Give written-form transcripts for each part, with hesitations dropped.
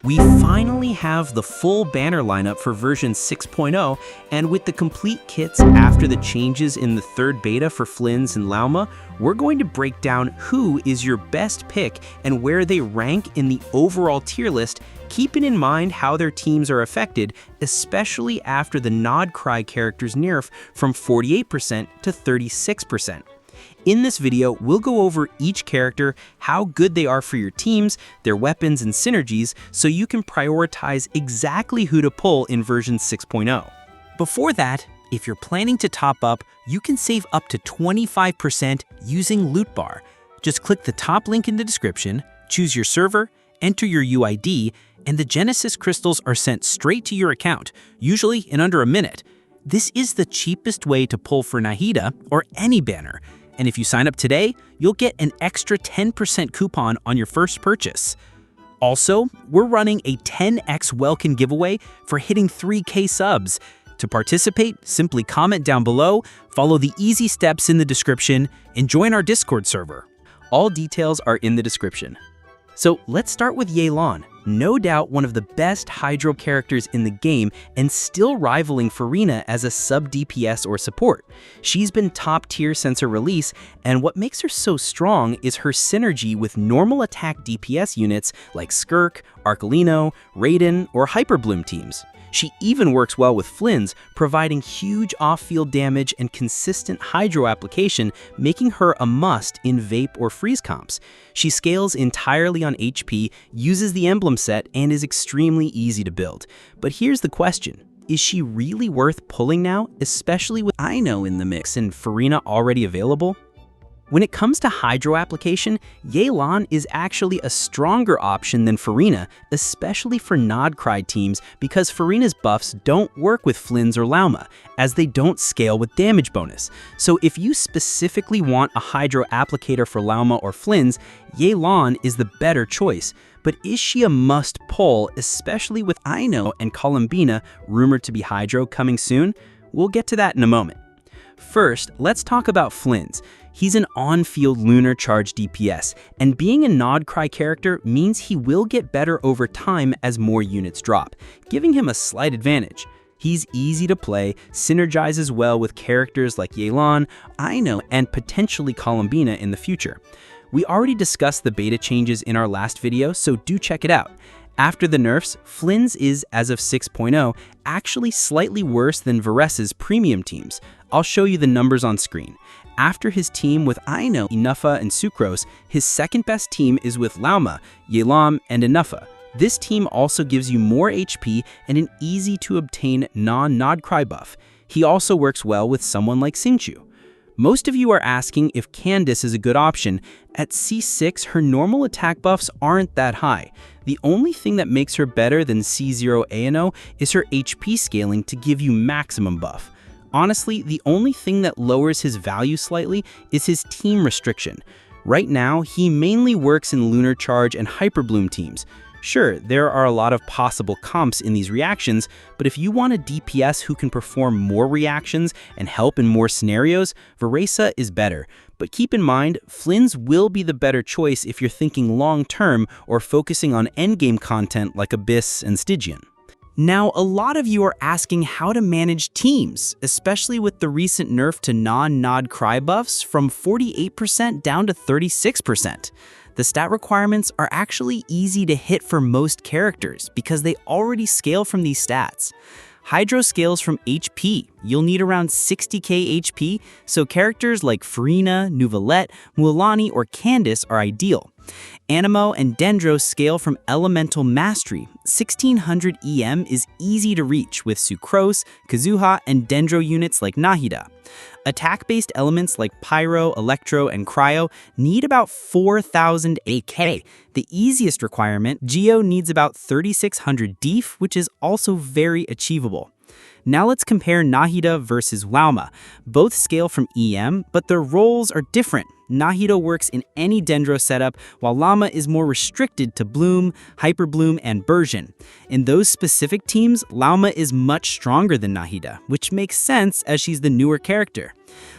We finally have the full banner lineup for version 6.0, and with the complete kits after the changes in the third beta for Flins and Lauma, we're going to break down who is your best pick and where they rank in the overall tier list, keeping in mind how their teams are affected, especially after the Nod-Krai character's nerf from 48% to 36%. In this video, we'll go over each character, how good they are for your teams, their weapons and synergies, so you can prioritize exactly who to pull in version 6.0. Before that, if you're planning to top up, you can save up to 25% using LootBar. Just click the top link in the description, choose your server, enter your UID, and the Genesis crystals are sent straight to your account, usually in under a minute. This is the cheapest way to pull for Nahida or any banner. And if you sign up today, you'll get an extra 10% coupon on your first purchase. Also, we're running a 10x Welkin giveaway for hitting 3K subs. To participate, simply comment down below, follow the easy steps in the description, and join our Discord server. All details are in the description. So let's start with Yelan. No doubt one of the best Hydro characters in the game and still rivaling Farina as a sub-DPS or support. She's been top tier since her release, and what makes her so strong is her synergy with normal attack DPS units like Skirk, Arcolino, Raiden, or Hyperbloom teams. She even works well with Flins, providing huge off-field damage and consistent Hydro application, making her a must in Vape or Freeze comps. She scales entirely on HP, uses the emblem set, and is extremely easy to build. But here's the question. Is she really worth pulling now, especially with Aino in the mix and Farina already available? When it comes to Hydro application, Yelan is actually a stronger option than Farina, especially for Nod-Krai teams, because Farina's buffs don't work with Flins or Lauma, as they don't scale with damage bonus. So if you specifically want a Hydro applicator for Lauma or Flins, Yelan is the better choice. But is she a must pull, especially with Aino and Columbina rumored to be Hydro coming soon? We'll get to that in a moment. First, let's talk about Flins. He's an on-field lunar charge DPS, and being a Nod-Krai character means he will get better over time as more units drop, giving him a slight advantage. He's easy to play, synergizes well with characters like Yelan, Aino, and potentially Columbina in the future. We already discussed the beta changes in our last video, so do check it out. After the nerfs, Flins is, as of 6.0, actually slightly worse than Varessa's premium teams. I'll show you the numbers on screen. After his team with Aino, Enougha, and Sucrose, his second best team is with Lauma, Yelan, and Enougha. This team also gives you more HP and an easy-to-obtain non-Nod-Krai buff. He also works well with someone like Xingqiu. Most of you are asking if Candice is a good option. At C6, her normal attack buffs aren't that high. The only thing that makes her better than C0 Aino is her HP scaling to give you maximum buff. Honestly, the only thing that lowers his value slightly is his team restriction. Right now, he mainly works in Lunar Charge and Hyperbloom teams. Sure, there are a lot of possible comps in these reactions, but if you want a DPS who can perform more reactions and help in more scenarios, Varessa is better. But keep in mind, Flins will be the better choice if you're thinking long-term or focusing on endgame content like Abyss and Stygian. Now, a lot of you are asking how to manage teams, especially with the recent nerf to non-Nod-Krai buffs from 48% down to 36%. The stat requirements are actually easy to hit for most characters because they already scale from these stats. Hydro scales from HP. You'll need around 60k HP, so characters like Farina, Neuvillette, Mualani, or Candice are ideal. Animo and Dendro scale from Elemental Mastery. 1600 EM is easy to reach with Sucrose, Kazuha, and Dendro units like Nahida. Attack-based elements like Pyro, Electro, and Cryo need about 4000 AK. The easiest requirement, Geo, needs about 3600 Def, which is also very achievable. Now let's compare Nahida versus Lauma. Both scale from EM, but their roles are different. Nahida works in any Dendro setup, while Lauma is more restricted to Bloom, Hyperbloom, and Bursion. In those specific teams, Lauma is much stronger than Nahida, which makes sense as she's the newer character.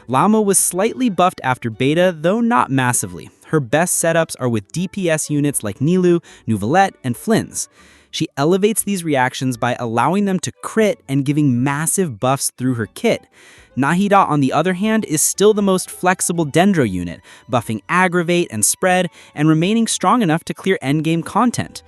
Lauma was slightly buffed after beta, though not massively. Her best setups are with DPS units like Nilou, Neuvillette, and Flins. She elevates these reactions by allowing them to crit and giving massive buffs through her kit. Nahida, on the other hand, is still the most flexible dendro unit, buffing aggravate and spread, and remaining strong enough to clear endgame content.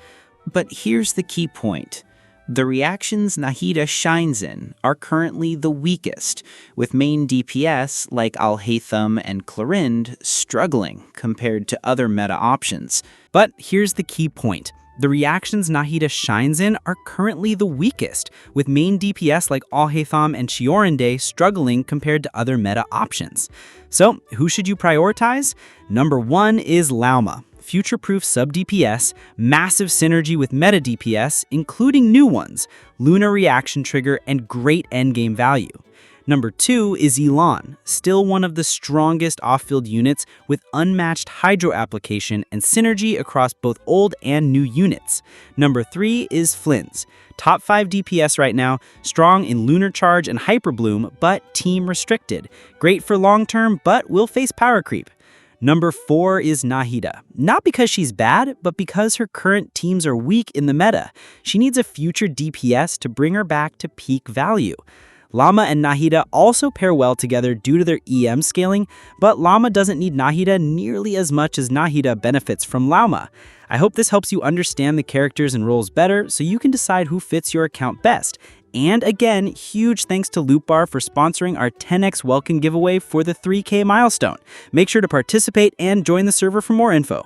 But here's the key point. The reactions Nahida shines in are currently the weakest, with main DPS like Al-Haytham and Clorind struggling compared to other meta options. But here's the key point. The reactions Nahida shines in are currently the weakest, with main DPS like Al-Haytham and Chiorinde struggling compared to other meta options. So, who should you prioritize? Number 1 is Lauma. Future-proof sub-DPS, massive synergy with meta DPS, including new ones, Luna reaction trigger, and great endgame value. Number 2 is Yelan, still one of the strongest off-field units with unmatched hydro application and synergy across both old and new units. Number 3 is Flins, top 5 DPS right now, strong in Lunar Charge and Hyper Bloom, but team restricted. Great for long-term, but will face power creep. Number 4 is Nahida, not because she's bad, but because her current teams are weak in the meta. She needs a future DPS to bring her back to peak value. Lauma and Nahida also pair well together due to their EM scaling, but Lauma doesn't need Nahida nearly as much as Nahida benefits from Lauma. I hope this helps you understand the characters and roles better so you can decide who fits your account best. And again, huge thanks to LootBar for sponsoring our 10x Welkin giveaway for the 3K milestone. Make sure to participate and join the server for more info.